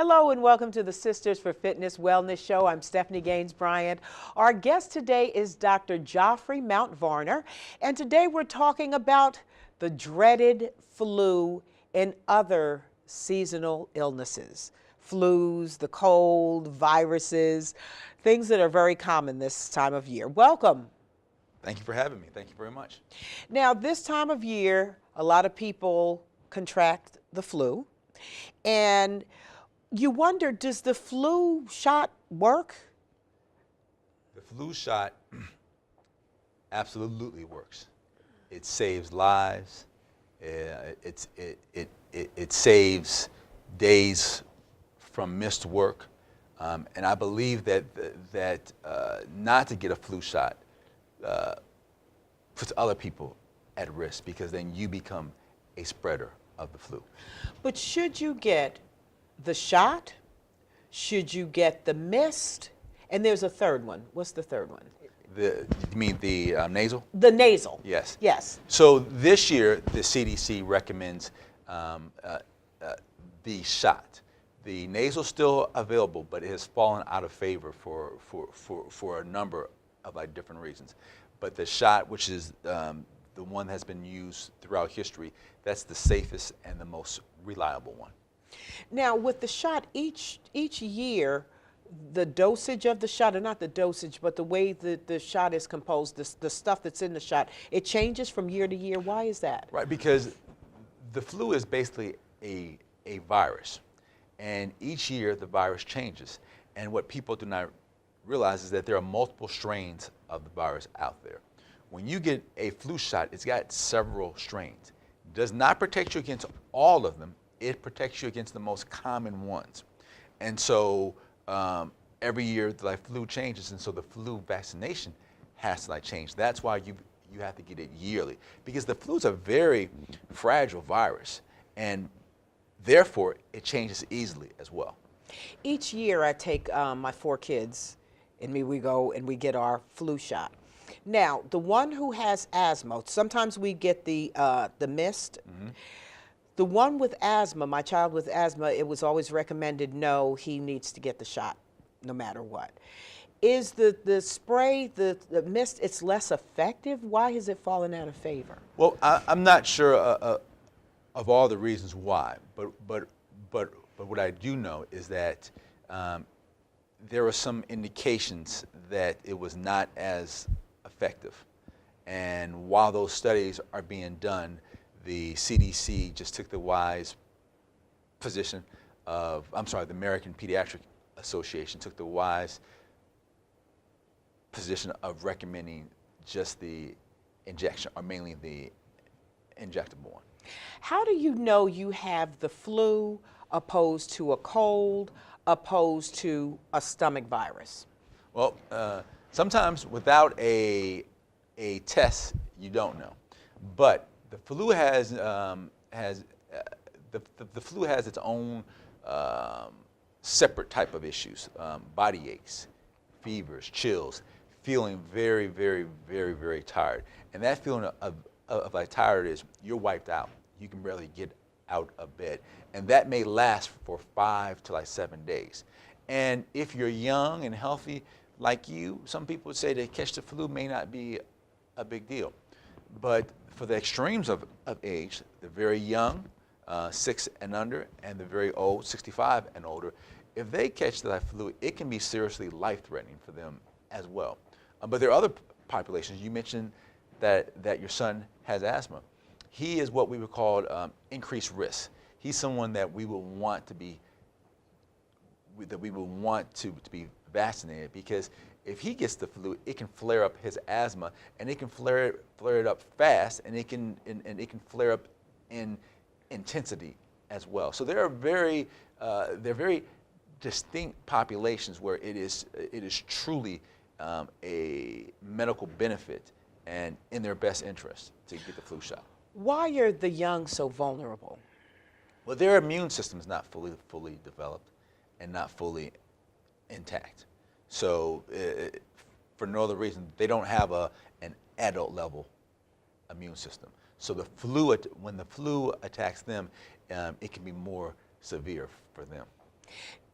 Hello and welcome to the Sisters for Fitness Wellness Show. I'm Stephanie Gaines-Bryant. Our guest today is Dr. Geoffrey Mount Varner, and today we're talking about the dreaded flu and other seasonal illnesses. Flus, the cold, viruses, things that are very common this time of year. Welcome. Thank you for having me. Thank you very much. Now, this time of year, a lot of people contract the flu, and you wonder, does the flu shot work? The flu shot absolutely works. It saves lives. It saves days from missed work. And I believe that not to get a flu shot puts other people at risk, because then you become a spreader of the flu. But should you get the shot? Should you get the mist? And there's a third one. What's the third one? You mean the nasal? The nasal. Yes. Yes. So this year, the CDC recommends the shot. The nasal still available, but it has fallen out of favor for a number of different reasons. But the shot, which is the one that has been used throughout history, that's the safest and the most reliable one. Now, with the shot, each year, the dosage of the shot, or not the dosage, but the way that the shot is composed, the stuff that's in the shot, it changes from year to year. Why is that? Right, because the flu is basically a virus, and each year the virus changes. And what people do not realize is that there are multiple strains of the virus out there. When you get a flu shot, it's got several strains. It does not protect you against all of them. It protects you against the most common ones. And so every year the flu changes, and so the flu vaccination has to change. That's why you have to get it yearly, because the flu is a very fragile virus, and therefore it changes easily as well. Each year I take my 4 kids, and we go and we get our flu shot. Now, the one who has asthma, sometimes we get the mist. Mm-hmm. The one with asthma, my child with asthma, it was always recommended, no, he needs to get the shot no matter what. Is the spray, the mist, it's less effective? Why has it fallen out of favor? Well, I'm not sure of all the reasons why, but what I do know is that there are some indications that it was not as effective. And while those studies are being done, the CDC just took the wise position of, the American Pediatric Association took the wise position of recommending just the injection, or mainly the injectable one. How do you know you have the flu opposed to a cold, opposed to a stomach virus? Well, sometimes without a test, you don't know. But the flu has the flu has its own separate type of issues: body aches, fevers, chills, feeling very, very, very, very tired. And that feeling of tired is you're wiped out. You can barely get out of bed, and that may last for 5 to 7 days. And if you're young and healthy like you, some people would say that catch the flu may not be a big deal. But for the extremes of age, the very young, 6 and under, and the very old, 65 and older, if they catch the flu, it can be seriously life-threatening for them as well. But there are other populations. You mentioned that your son has asthma. He is what we would call increased risk. He's someone that we will want to be vaccinated, because if he gets the flu, it can flare up his asthma, and it can flare it up fast, and it can flare up in intensity as well. So there are very distinct populations where it is truly a medical benefit and in their best interest to get the flu shot. Why are the young so vulnerable? Well, their immune system is not fully developed and not fully intact. So for no other reason, they don't have an adult level immune system. So when the flu attacks them, it can be more severe for them.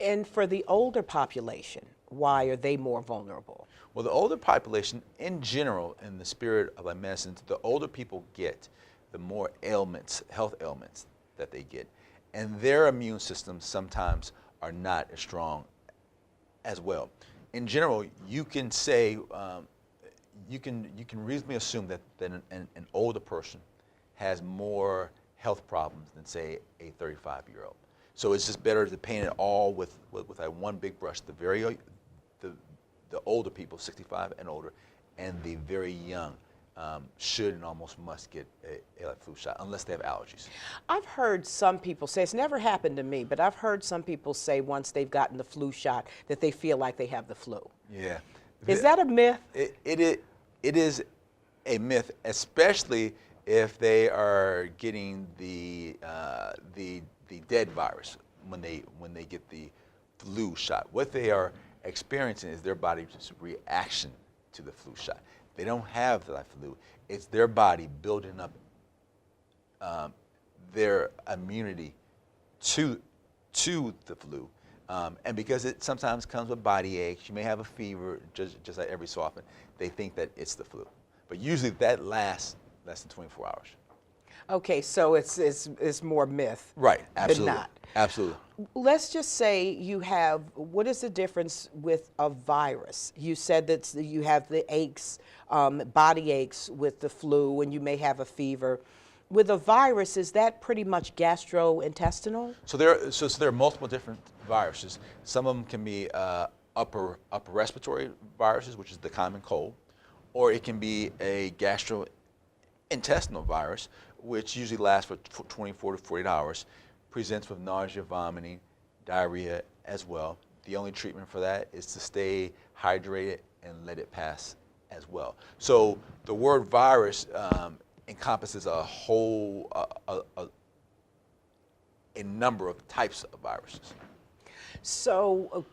And for the older population, why are they more vulnerable? Well, the older population, in general, in the spirit of like medicine, the older people get, the more ailments, health ailments that they get. And their immune systems sometimes are not as strong as well. In general, you can say, you can reasonably assume that an older person has more health problems than, say, a 35-year-old. So it's just better to paint it all with like one big brush. The older people, 65 and older, and the very young should and almost must get a flu shot unless they have allergies. I've heard some people say, it's never happened to me, but I've heard some people say once they've gotten the flu shot that they feel like they have the flu. Yeah. Is that a myth? It is a myth, especially if they are getting the dead virus when they get the flu shot. What they are experiencing is their body's reaction to the flu shot. They don't have the flu. It's their body building up their immunity to the flu. And because it sometimes comes with body aches, you may have a fever, just like every so often, they think that it's the flu. But usually that lasts less than 24 hours. Okay, so it's more myth. Right, absolutely. Than not. Absolutely. Let's just say you have, what is the difference with a virus? You said that you have the aches, body aches with the flu, and you may have a fever. With a virus, is that pretty much gastrointestinal? So there are multiple different viruses. Some of them can be upper respiratory viruses, which is the common cold, or it can be a gastrointestinal virus, which usually lasts for 24 to 48 hours, presents with nausea, vomiting, diarrhea as well. The only treatment for that is to stay hydrated and let it pass as well. So the word virus encompasses a whole a number of types of viruses. So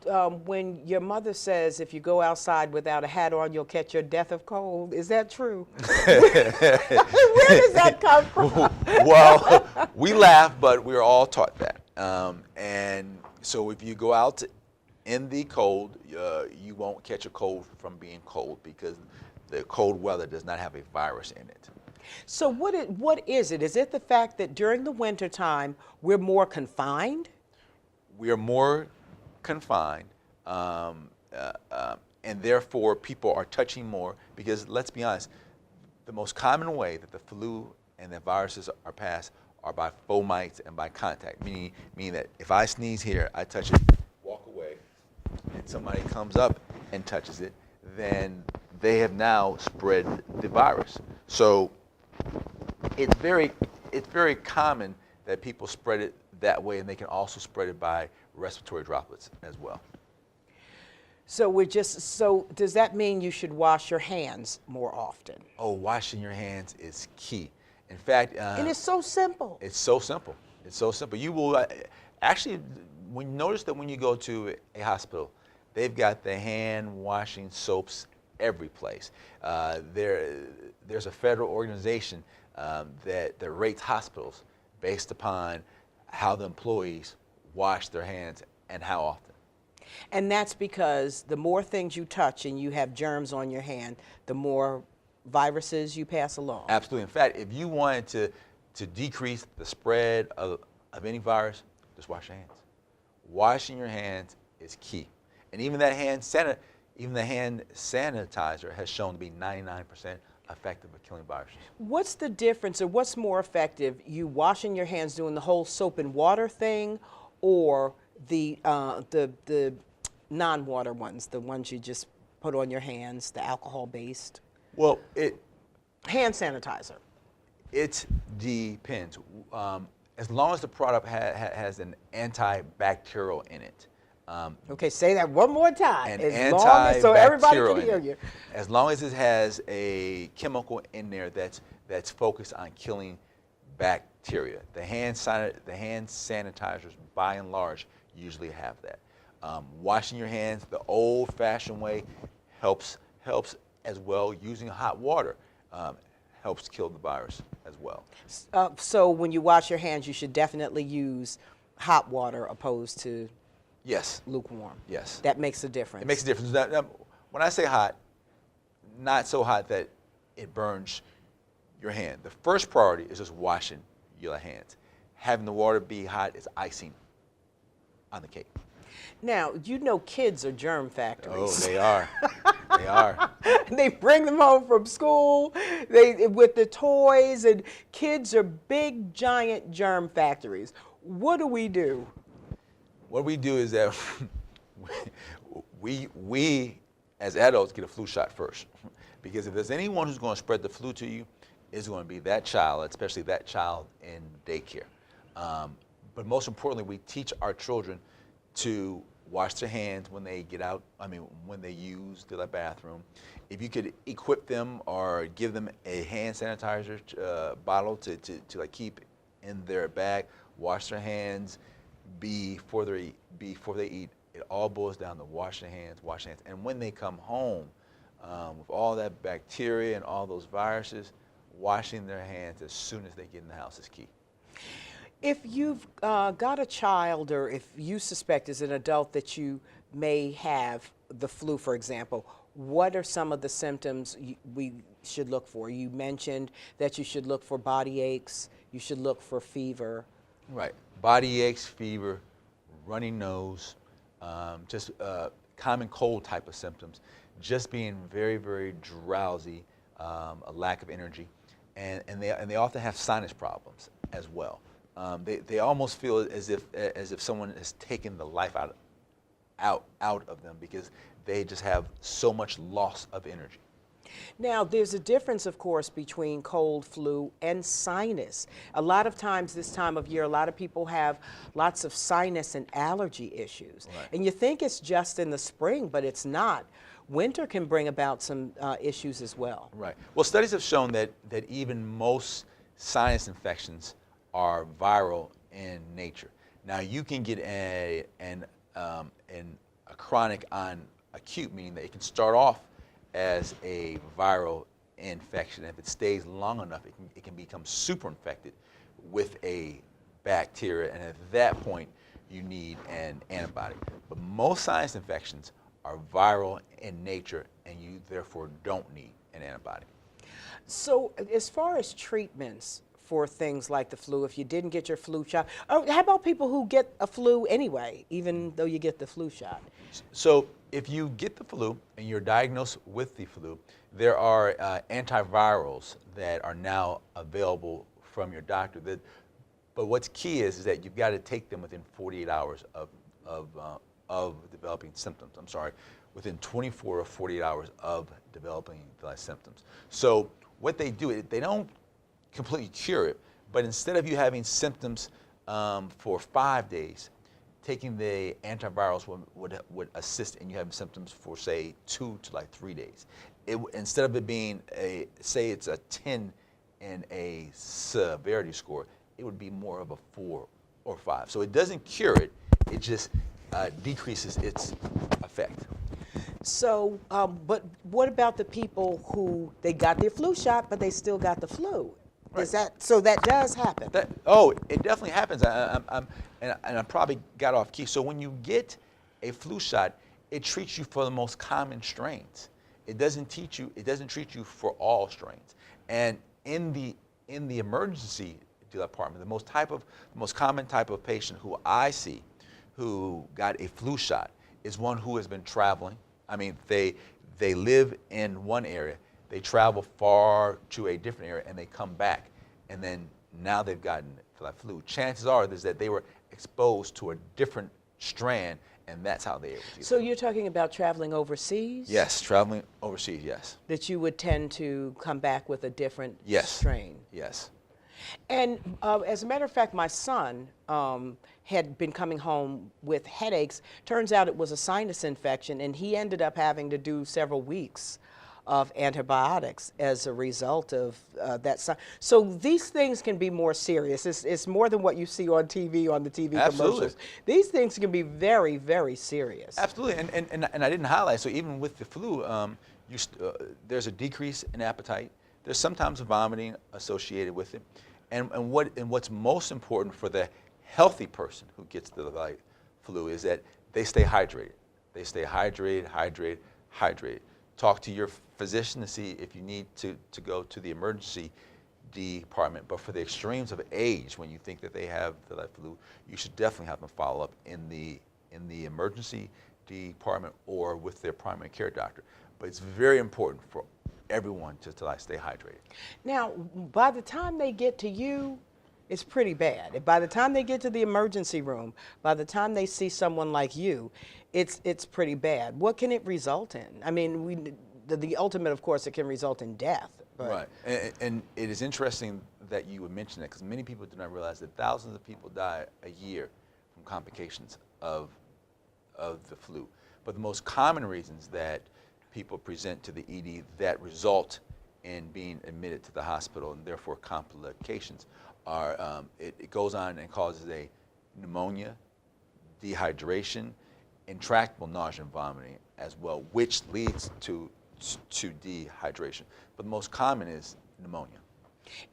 when your mother says if you go outside without a hat on, you'll catch your death of cold, is that true? Where does that come from? Well, we laugh, but we're all taught that. And so if you go out in the cold, you won't catch a cold from being cold because the cold weather does not have a virus in it. So what is it? Is it the fact that during the wintertime we're more confined? We are more confined, and therefore people are touching more because, let's be honest, the most common way that the flu and the viruses are passed are by fomites and by contact, meaning that if I sneeze here, I touch it, walk away, and somebody comes up and touches it, then they have now spread the virus. So it's very common that people spread it that way, and they can also spread it by respiratory droplets as well. So so does that mean you should wash your hands more often? Oh, washing your hands is key. In fact, and it's so simple. It's so simple. It's so simple. You will actually, when you notice that when you go to a hospital, they've got the hand washing soaps every place. There's a federal organization that rates hospitals based upon how the employees wash their hands and how often. And that's because the more things you touch and you have germs on your hand, the more viruses you pass along. Absolutely. In fact, if you wanted to decrease the spread of any virus, just wash your hands. Washing your hands is key. And even the hand sanitizer has shown to be 99% effective at killing viruses. What's the difference, or what's more effective, you washing your hands doing the whole soap and water thing, or the non-water ones, the ones you just put on your hands, the alcohol-based? Well, hand sanitizer. It depends. As long as the product has an antibacterial in it. Okay, say that one more time. So everybody can hear you. As long as it has a chemical in there that's focused on killing bacteria. The hand sanitizers, by and large, usually have that. Washing your hands the old-fashioned way helps as well. Using hot water helps kill the virus as well. So when you wash your hands, you should definitely use hot water opposed to Yes. lukewarm. Yes. That makes a difference. It makes a difference. Now, when I say hot, not so hot that it burns your hand. The first priority is just washing your hands. Having the water be hot is icing on the cake. Now, you know kids are germ Oh, factories. they are. They are. They bring them home from school with the toys, and kids are big, giant germ factories. What do we do? What we do is that we as adults get a flu shot first. Because if there's anyone who's going to spread the flu to you, it's going to be that child, especially that child in daycare. But most importantly, we teach our children to wash their hands when they get out, when they use the bathroom. If you could equip them or give them a hand sanitizer bottle to like keep in their bag, wash their hands before they eat. It all boils down to wash their hands. And when they come home, with all that bacteria and all those viruses, washing their hands as soon as they get in the house is key. If you've got a child, or if you suspect as an adult that you may have the flu, for example, what are some of the symptoms we should look for? You mentioned that you should look for body aches, you should look for fever. Right. Body aches, fever, runny nose, just common cold type of symptoms, just being very, very drowsy, a lack of energy, and they often have sinus problems as well. They almost feel as if someone has taken the life out of them because they just have so much loss of energy. Now, there's a difference, of course, between cold, flu, and sinus. A lot of times this time of year, a lot of people have lots of sinus and allergy issues. Right. And you think it's just in the spring, but it's not. Winter can bring about some issues as well. Right. Well, studies have shown that even most sinus infections are viral in nature. Now, you can get a chronic on acute, meaning that it can start off as a viral infection. If it stays long enough, it can become super infected with a bacteria, and at that point, you need an antibiotic. But most sinus infections are viral in nature, and you therefore don't need an antibiotic. So as far as treatments for things like the flu, if you didn't get your flu shot, or how about people who get a flu anyway, even though you get the flu shot? So if you get the flu and you're diagnosed with the flu, there are antivirals that are now available from your doctor. But what's key is that you've got to take them within 48 hours of developing symptoms. I'm sorry, within 24 or 48 hours of developing the symptoms. So what they do, they don't completely cure it, but instead of you having symptoms for 5 days, taking the antivirals would assist in you having symptoms for, say, 2 to 3 days. Instead of it being say it's a 10 in a severity score, it would be more of a 4 or 5. So it doesn't cure it, it just decreases its effect. So, but what about the people who they got their flu shot, but they still got the flu? Right. So that does happen? It definitely happens. I probably got off key. So when you get a flu shot, it treats you for the most common strains. It doesn't treat you for all strains. And in the emergency department, the most common type of patient who I see who got a flu shot is one who has been traveling. I mean, they live in one area, they travel far to a different area, and they come back, and then now they've gotten the flu. Chances are is that they were exposed to a different strand, and that's how they were able to get So it. you're talking about traveling overseas? Yes, traveling overseas, yes. That you would tend to come back with a different strain? Yes. And as a matter of fact, my son had been coming home with headaches. Turns out it was a sinus infection, and he ended up having to do several weeks of antibiotics as a result of that. So these things can be more serious. It's more than what you see on TV, on the TV commercials. These things can be very, very serious. Absolutely, and I didn't highlight, so even with the flu, there's a decrease in appetite. There's sometimes vomiting associated with it. And what's most important for the healthy person who gets the flu is that they stay hydrated. They stay hydrated, hydrated, hydrated. Talk to your physician to see if you need to go to the emergency department. But for the extremes of age, when you think that they have the light flu, you should definitely have them follow up in the emergency department or with their primary care doctor. But it's very important for everyone to like stay hydrated. Now, by the time they get to you, it's pretty bad. By the time they get to the emergency room, by the time they see someone like you, it's pretty bad. What can it result in? I mean, the ultimate, of course, it can result in death. But. Right, and it is interesting that you would mention that, because many people do not realize that thousands of people die a year from complications of the flu. But the most common reasons that people present to the ED that result in being admitted to the hospital and therefore complications are, it goes on and causes a pneumonia, dehydration, intractable nausea and vomiting as well, which leads to dehydration. But the most common is pneumonia.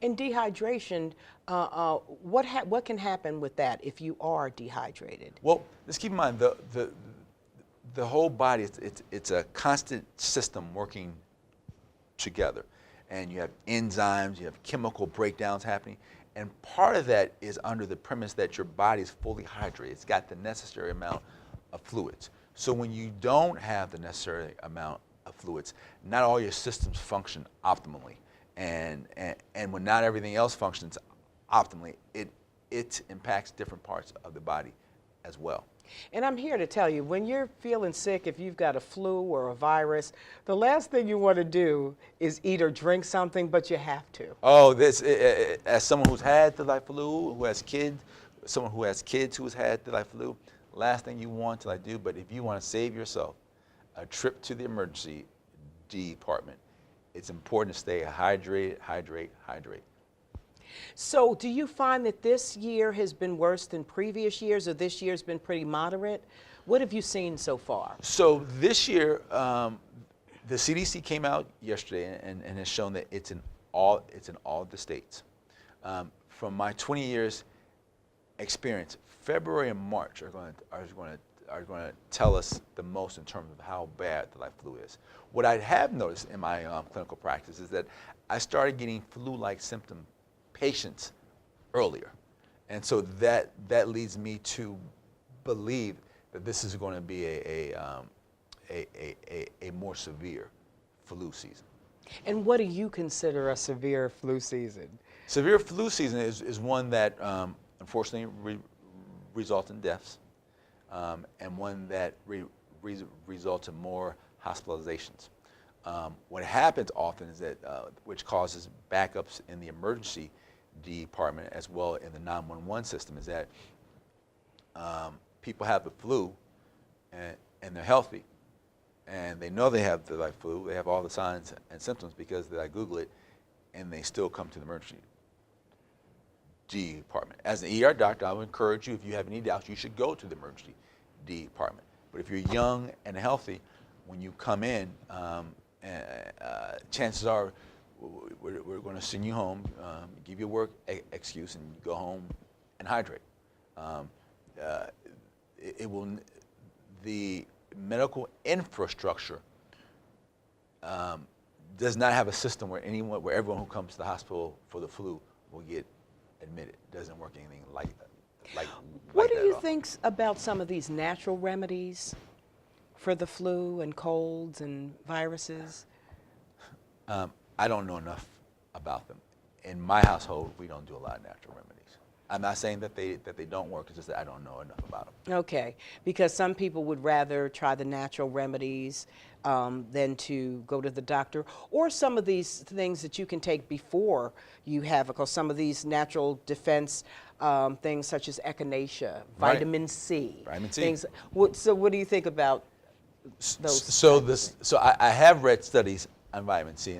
In dehydration, what can happen with that if you are dehydrated? Well, let's keep in mind the whole body, it's a constant system working together. And you have enzymes, you have chemical breakdowns happening. And part of that is under the premise that your body is fully hydrated. It's got the necessary amount of fluids. So when you don't have the necessary amount of fluids, not all your systems function optimally. And when not everything else functions optimally, it impacts different parts of the body as well. And I'm here to tell you, when you're feeling sick, if you've got a flu or a virus, the last thing you want to do is eat or drink something, but you have to. Oh, as someone who's had the light flu, who has kids, someone who has kids who's had the light flu, last thing you want to do, but if you want to save yourself a trip to the emergency department, it's important to stay hydrated, hydrate. So do you find that this year has been worse than previous years, or this year's been pretty moderate? What have you seen so far? So this year, the CDC came out yesterday and has shown that it's in all of the states. From my 20 years experience, February and March are going to tell us the most in terms of how bad the light flu is. What I have noticed in my clinical practice is that I started getting flu-like symptom patients earlier, and so that leads me to believe that this is going to be a more severe flu season. And what do you consider a severe flu season? Severe flu season is one that unfortunately results in deaths, and one that results in more hospitalizations. What happens often is that, which causes backups in the emergency department as well in the 911 system, is that people have the flu and they're healthy, and they know they have the light flu, they have all the signs and symptoms because they Google it, and they still come to the emergency department. As an ER doctor, I would encourage you, if you have any doubts, you should go to the emergency department. But if you're young and healthy, when you come in, chances are we're going to send you home, give you a work excuse, and you go home and hydrate. The medical infrastructure does not have a system where everyone who comes to the hospital for the flu will get admitted. It doesn't work anything like that. What do you think about some of these natural remedies for the flu and colds and viruses? I don't know enough about them. In my household, we don't do a lot of natural remedies. I'm not saying that they don't work, it's just that I don't know enough about them. Okay, because some people would rather try the natural remedies than to go to the doctor, or some of these things that you can take before you have, because some of these natural defense things such as echinacea, vitamin C. Vitamin C. Things. So what do you think about those? So I have read studies on vitamin C,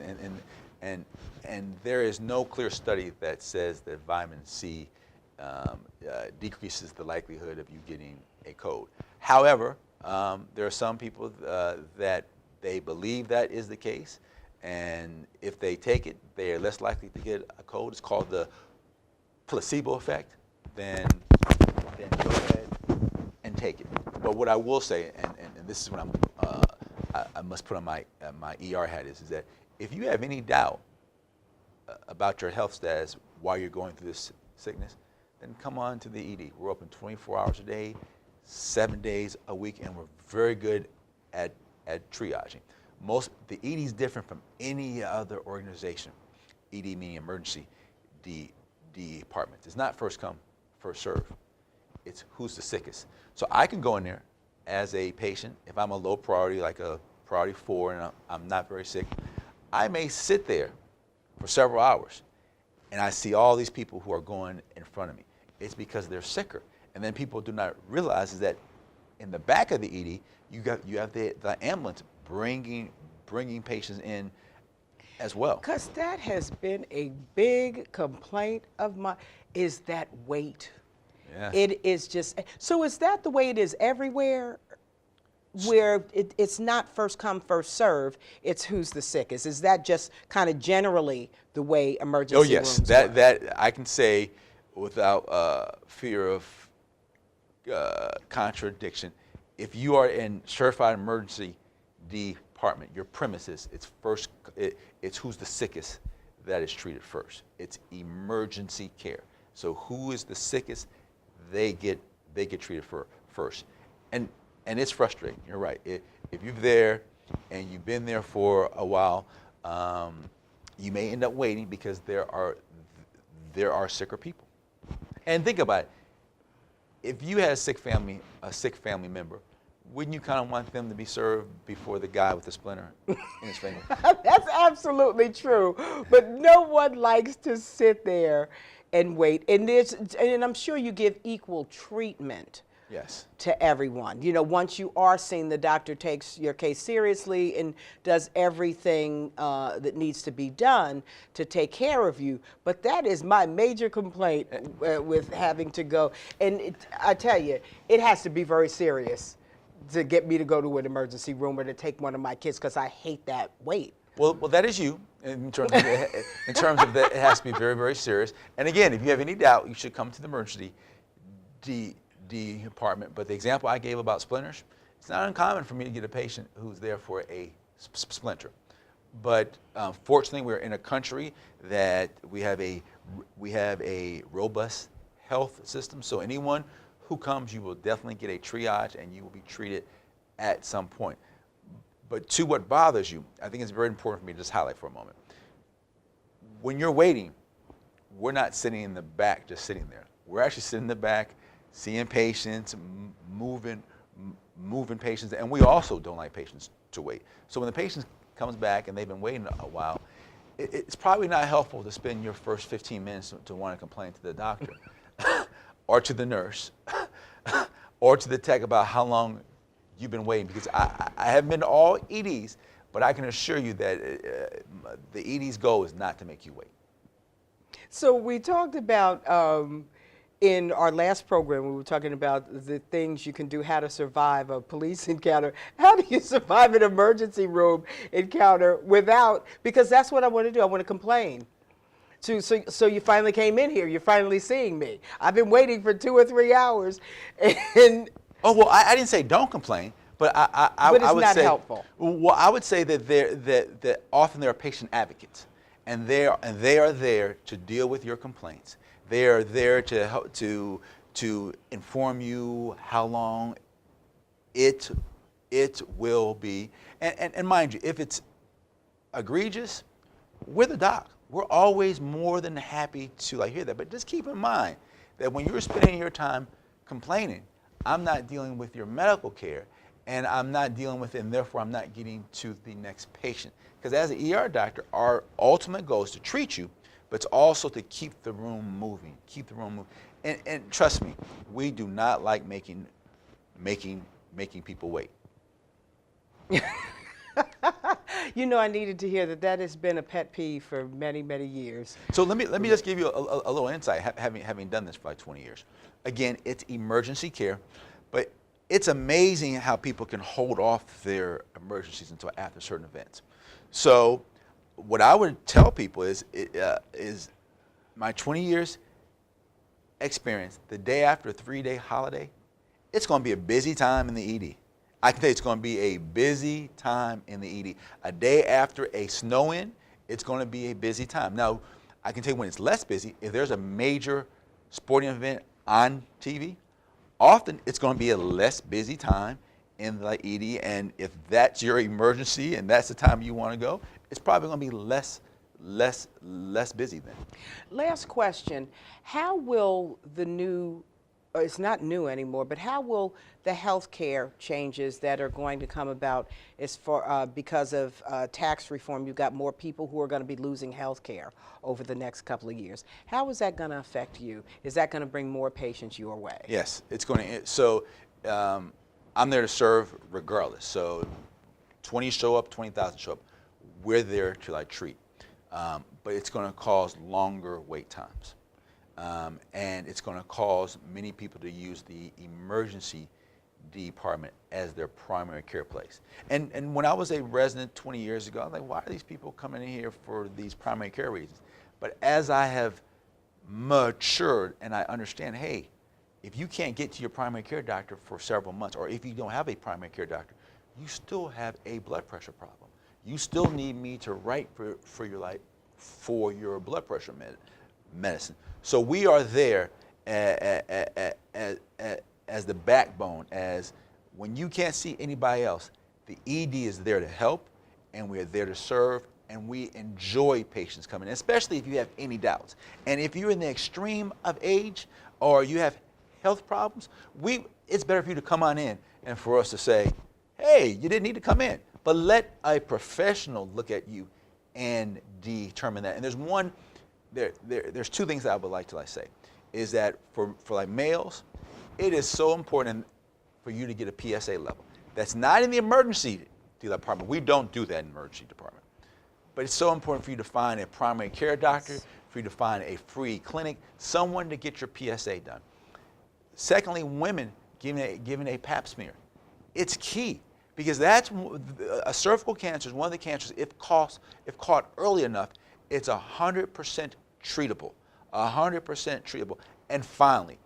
and there is no clear study that says that vitamin C decreases the likelihood of you getting a cold. However, there are some people that they believe that is the case, and if they take it, they are less likely to get a cold. It's called the placebo effect. Then go ahead and take it. But what I will say, and this is what I must put on my ER hat is that if you have any doubt about your health status while you're going through this sickness, then come on to the ED. We're open 24 hours a day, 7 days a week, and we're very good at triaging. The ED is different from any other organization. ED meaning emergency department. It's not first come, first serve. It's who's the sickest. So I can go in there as a patient if I'm a low priority, like a priority 4, and I'm not very sick. I may sit there for several hours, and I see all these people who are going in front of me. It's because they're sicker. And then people do not realize is that in the back of the ED, you have the ambulance bringing patients in as well. Because that has been a big complaint of mine, is that wait. Yes. It is just, so is that the way it is everywhere? Where it's not first come, first serve, it's who's the sickest. Is that just kind of generally the way emergency rooms Oh yes, work? that I can say without fear of contradiction. If you are in certified emergency department, your premises, it's who's the sickest that is treated first. It's emergency care. So who is the sickest, they get treated first. And it's frustrating. You're right. If you're there and you've been there for a while, you may end up waiting because there are sicker people. And think about it. If you had a sick family member, wouldn't you kind of want them to be served before the guy with the splinter in his finger? That's absolutely true. But no one likes to sit there and wait. And I'm sure you give equal treatment. Yes. To everyone. You know, once you are seen, the doctor takes your case seriously and does everything that needs to be done to take care of you. But that is my major complaint with having to go. And I tell you, it has to be very serious to get me to go to an emergency room or to take one of my kids, because I hate that wait. Well, that is you in terms of that. It has to be very, very serious. And again, if you have any doubt, you should come to the emergency department. But the example I gave about splinters, it's not uncommon for me to get a patient who's there for a splinter. But fortunately, we're in a country that we have a robust health system. So anyone who comes, you will definitely get a triage and you will be treated at some point. But to what bothers you, I think it's very important for me to just highlight for a moment. When you're waiting, we're not sitting in the back, just sitting there. We're actually sitting in the back, seeing patients, moving patients, and we also don't like patients to wait. So when the patient comes back and they've been waiting a while, it's probably not helpful to spend your first 15 minutes to want to complain to the doctor or to the nurse or to the tech about how long you've been waiting, because I haven't been to all EDs, but I can assure you that the ED's goal is not to make you wait. So we talked about in our last program, we were talking about the things you can do, how to survive a police encounter. How do you survive an emergency room encounter without, because that's what I want to do. I want to complain. So you finally came in here. You're finally seeing me. I've been waiting for 2 or 3 hours. And oh, well, I didn't say don't complain, but I but it's would not say, helpful. Well, I would say that often there are patient advocates, and they are there to deal with your complaints. They are there to help to inform you how long it will be. And mind you, if it's egregious, we're the doc. We're always more than happy to hear that. But just keep in mind that when you're spending your time complaining, I'm not dealing with your medical care, and I'm not dealing with it, and therefore I'm not getting to the next patient. Because as an ER doctor, our ultimate goal is to treat you, but it's also to keep the room moving, And trust me, we do not like making people wait. You know, I needed to hear that has been a pet peeve for many, many years. So let me just give you a little insight, having done this for like 20 years. Again, it's emergency care, but it's amazing how people can hold off their emergencies until after certain events. So what I would tell people is my 20 years experience, the day after a 3-day holiday it's going to be a busy time in the ED. I can tell you it's going to be a busy time in the ED. A day after a snow-in, it's going to be a busy time. Now, I can tell you when it's less busy, if there's a major sporting event on TV, often it's going to be a less busy time in the ED, and if that's your emergency and that's the time you want to go, it's probably going to be less busy then. Last question, how will the new, or it's not new anymore, but how will the healthcare changes that are going to come about as far, because of tax reform, you've got more people who are going to be losing health care over the next couple of years. How is that going to affect you? Is that going to bring more patients your way? Yes, it's going to. So I'm there to serve regardless. So 20 show up, 20,000 show up. We're there to treat. But it's going to cause longer wait times. And it's going to cause many people to use the emergency department as their primary care place. And when I was a resident 20 years ago, I was like, why are these people coming in here for these primary care reasons? But as I have matured and I understand, hey, if you can't get to your primary care doctor for several months, or if you don't have a primary care doctor, you still have a blood pressure problem. You still need me to write for your blood pressure medicine. So we are there as the backbone, as when you can't see anybody else, the ED is there to help, and we're there to serve, and we enjoy patients coming in, especially if you have any doubts. And if you're in the extreme of age or you have health problems, it's better for you to come on in and for us to say, hey, you didn't need to come in. But let a professional look at you and determine that. And there's two things that I would like to say, is that for males, it is so important for you to get a PSA level. That's not in the emergency department. We don't do that in the emergency department. But it's so important for you to find a primary care doctor, for you to find a free clinic, someone to get your PSA done. Secondly, women giving a pap smear. It's key, because that's a cervical cancer is one of the cancers, if caught early enough, it's 100% treatable, 100% treatable. And finally,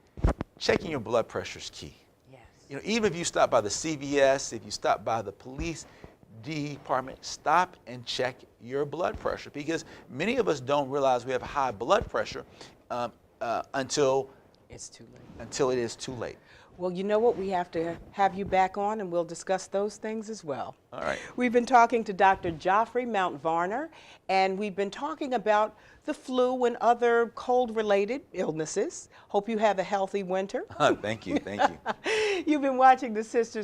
checking your blood pressure is key. Yes. Even if you stop by the CVS, if you stop by the police department, stop and check your blood pressure, because many of us don't realize we have high blood pressure until it's too late. Until it is too late. Well, you know what? We have to have you back on, and we'll discuss those things as well. All right. We've been talking to Dr. Geoffrey Mount Varner, and we've been talking about the flu and other cold-related illnesses. Hope you have a healthy winter. Thank you. Thank you. You've been watching the Sisters